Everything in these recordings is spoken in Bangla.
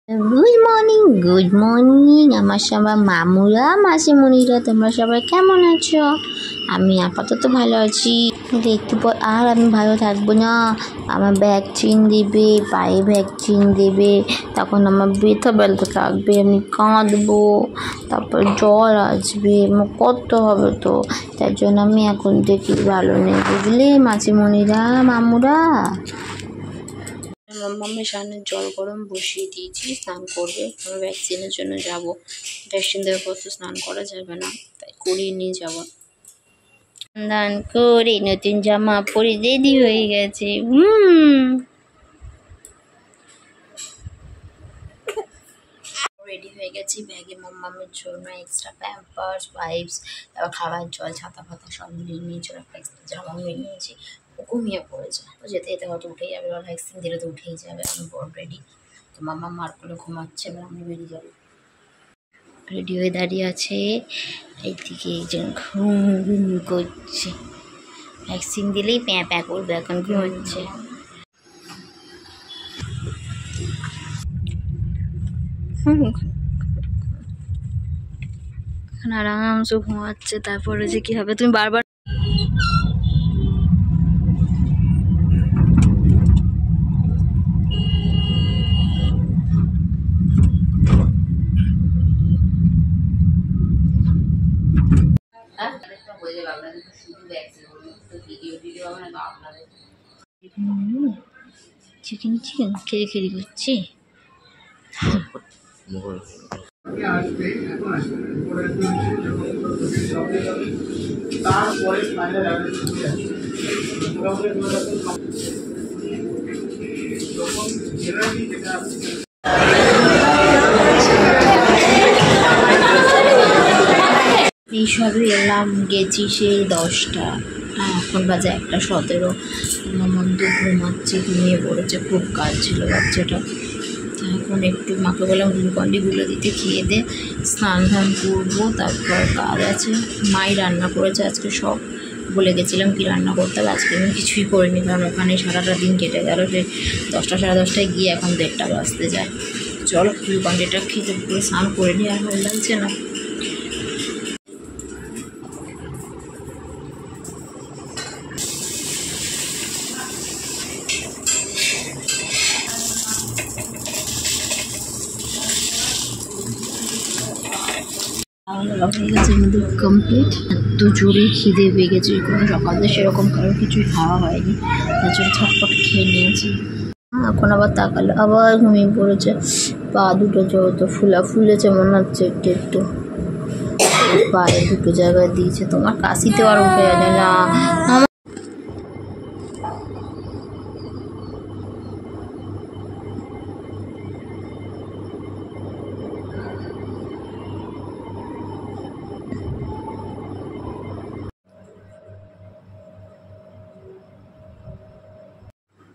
গুড মর্নিং আমার সবার মামুরা মাসিমণিরা, তোমরা সবাই কেমন আছো? আমি আপাতত ভালো আছি, কিন্তু একটু পর আর আমি ভালো থাকবো না। আমার ভ্যাকসিন দেবে, পায়ে ভ্যাকসিন দেবে, তখন আমার ব্যথা ব্যথা লাগবে, আমি কাঁদবো, তারপর জ্বর আসবে, মুখ করতে হবে, তো তার জন্য আমি এখন দেখি ভালো নেই, বুঝলে মাসিমণিরা মামুরা। মাম্মামের সামনে জল গরম বসিয়ে দিয়েছি, স্নান করবে, আমি ভ্যাকসিনের জন্য যাব। ভ্যাকসিন দেওয়ার পর তো স্নান করা যাবে না, তাই করিয়ে নিয়ে যাবো। স্নান করে নতুন জামা পরে রেডি হয়ে গেছে। রেডি হয়ে গেছি, ব্যাগে মাম্মামের জন্য এক্সট্রা প্যাম্পার্স, ওয়াইপস, তারপর খাবার জল, ছাতা ফাতা সব নিয়ে নিয়েছি, এক্সট্রা জামা নিয়ে নিয়েছি। ও ঘুমিয়ে পড়েছে, তো যেতে যেতে হয়তো উঠেই যাবে, ওর ভ্যাকসিন দিলে তো উঠেই যাবে। আমি বড় রেডি, তো মাম্মা মার করে ঘুমাচ্ছে, এবার আমি বেরিয়ে যাবো। রেডি হয়ে দাঁড়িয়ে আছে, এইদিকে একজন ঘুম ঘুম করছে, ভ্যাকসিন দিলেই প্যাঁ প্যাঁ করবে, এখন ঘুমাচ্ছে। এখন আরামসে ঘুমাচ্ছে, তারপরে যে কি হবে তুমি বারবার চিকেন চিকেন খেয়ে খেয়ে করছে। এইসবে এলাম, গেছি সেই 10টা, এখন বাজে 1:17। মন্দ ঘুমাচ্ছে, ঘুমিয়ে পড়েছে, খুব কাজ ছিল বাচ্চাটা। এখন একটু মাকে বললাম গ্লুকন্ডি গুলো দিতে, খেয়ে দে, স্নান ধান করবো, তারপর কাজ আছে। মাই রান্না করেছে আজকে, সব বলে গেছিলাম কি রান্না করতে হবে, আজকে আমি কিছুই করিনি, কারণ ওখানে সারাটা দিন কেটে গেল, সে 10টা সাড়ে 10টায় গিয়ে এখন 1:30 বাজতে যায়। চলো গ্লুকন্ডিটা খেতে পুরো স্নান করে নিই, আর ভালো লাগছে না। হয়ে গেছে কিন্তু কমপ্লিট, এত জোরে খিদে পেয়ে গেছে, কোনো সকালে সেরকম কারোর কিছুই খাওয়া হয়নি, তার জন্য ছটপট খেয়ে নিয়েছি। এখন আবার তাকালে আবার ঘুমিয়ে পড়েছে, পা দুটো যত ফুলেছে মনে হচ্ছে একটু একটু, পায়ে দুটো জায়গায় দিয়েছে। তোমার কাশিতে আর উঠে যাবে না।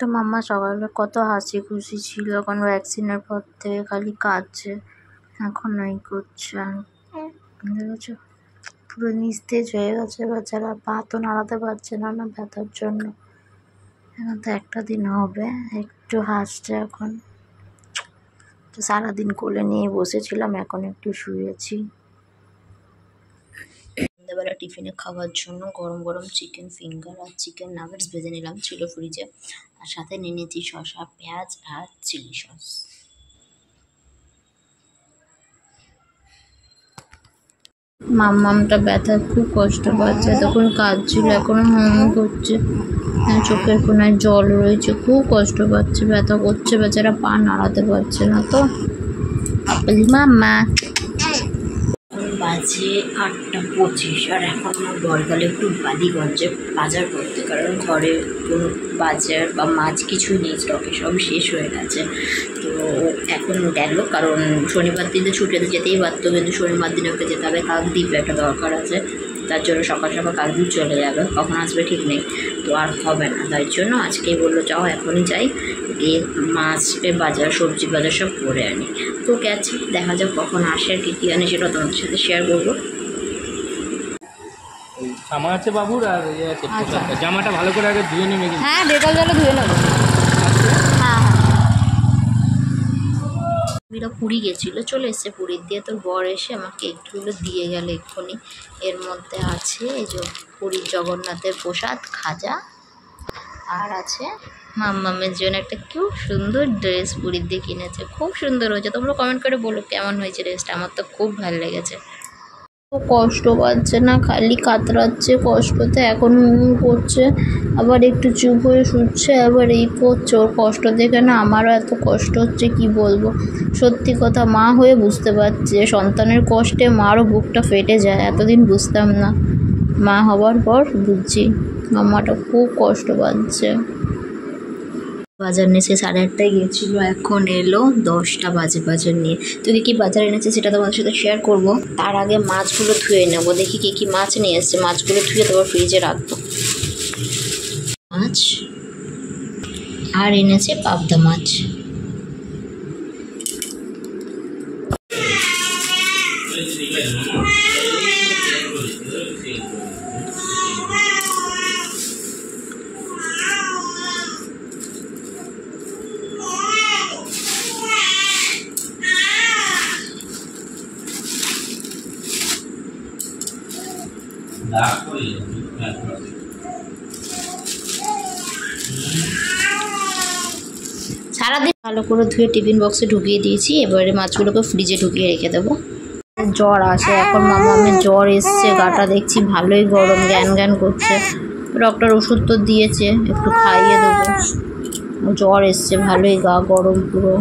তো মাম্মা সকালে কত হাসি খুশি ছিল, এখন ভ্যাকসিনের পর থেকে খালি কাঁদছে, এখন ওই করছে, দেখেছো পুরো নিস্তেজ হয়ে গেছে বেচারা, পা তো নাড়াতে পারছে না না ব্যথার জন্য। এখন তো একটা দিন হবে, একটু হাসছে এখন। তো সারাদিন কোলে নিয়ে বসেছিলাম, এখন একটু শুয়েছি। সন্ধ্যাবেলা টিফিনে খাওয়ার জন্য গরম গরম চিকেন ফিঙ্গার আর চিকেন নাগেটস ভেজে নিলাম, ছিল ফ্রিজে, আর সাথে নিয়ে নিয়েছি শসা, পেঁয়াজ আর চিলি সস। মাম্মামটা ব্যথা খুব কষ্ট পাচ্ছে, তখন কাঁদছিল, এখনো করছে, চোখের কোনায় জল রয়েছে, খুব কষ্ট পাচ্ছে, ব্যথা করছে, বেচারা পা নাড়াতে পারছে না। তো মাম্মা বাজে 8:25, আর এখন আমার বরগালে একটু বাদি গঞ্জে বাজার করতে, কারণ ঘরে কোনো বাজার বা মাছ কিছুই নেই স্টকে, সব শেষ হয়ে গেছে। তো এখন গেল, কারণ শনিবার দিনে ছুটিতে যেতেই পারতো, কিন্তু শনিবার দিনে ওকে যেতে হবে, কাকদ্বীপে একটা দরকার আছে, তার জন্য সকাল সকাল কাকদ্বীপ চলে যাবে, কখন আসবে ঠিক নেই, তো আর হবে না, তাই জন্য আজকেই বললো যাও এখনই যাই, গিয়ে মাছের বাজার সবজি বাজার সব করে আনি। তো গেছি, দেখা যাক কখন আসে আর কী কী আনে, সেটা তোমাদের সাথে শেয়ার করবো। জামা আছে বাবুর, আর ইয়ে আছে, জামাটা ভালো করে আগে ধুয়ে নেবে। হ্যাঁ, ডেটল জলে ধুয়ে নেবো। হ্যাঁ, শাশুড়িরা পুরী গেছিলো, চলে এসছে পুরীর দিয়ে। তোর বর এসে আমাকে একটুগুলো দিয়ে গেল এক্ষুনি। এর মধ্যে আছে এই যে পুরীর জগন্নাথের প্রসাদ খাজা, আর আছে মাম্মামের জন্য একটা খুব সুন্দর ড্রেস পুরীর দিয়ে কিনেছে, খুব সুন্দর হয়েছে। তোমরা কমেন্ট করে বলো কেমন হয়েছে ড্রেসটা, আমার তো খুব ভালো লেগেছে। কষ্ট পাচ্ছে না, খালি কাতরাচ্ছে কষ্টতে, এখন করছে, আবার একটু চুপ হয়ে শুচ্ছে, আবার এই করছে। ওর কষ্ট দেখে না আমারও এত কষ্ট হচ্ছে, কি বলবো। সত্যি কথা, মা হয়ে বুঝতে পারছি সন্তানের কষ্টে মারও বুকটা ফেটে যায়। এতদিন বুঝতাম না, মা হবার পর বুঝছি মামাটা খুব কষ্ট পাচ্ছে। বাজার নিয়ে 8:30টায় গিয়েছিলো, এখন এলো 10টা বাজে বাজার নিয়ে। তুই কি বাজার এনেছে সেটা তোমাদের সাথে শেয়ার করব। তার আগে মাছগুলো ধুয়ে নেবো, দেখি কি মাছ নিয়ে এসছে। মাছগুলো ধুয়ে তারপর ফ্রিজে রাখবো। মাছ আর এনেছে পাবদা মাছ। সারাদিন ভালো করে ধুয়ে টিফিন বক্সে ঢুকিয়ে দিয়েছি, এবারে মাছগুলোকে ফ্রিজে ঢুকিয়ে রেখে দেবো। জ্বর আসে এখন, মামামের জ্বর এসছে, গাটা দেখছি ভালোই গরম, জ্ঞান করছে। ডক্টর ওষুধ তো দিয়েছে, একটু খাইয়ে দেবো। জ্বর এসছে ভালোই, গা গরম পুরো।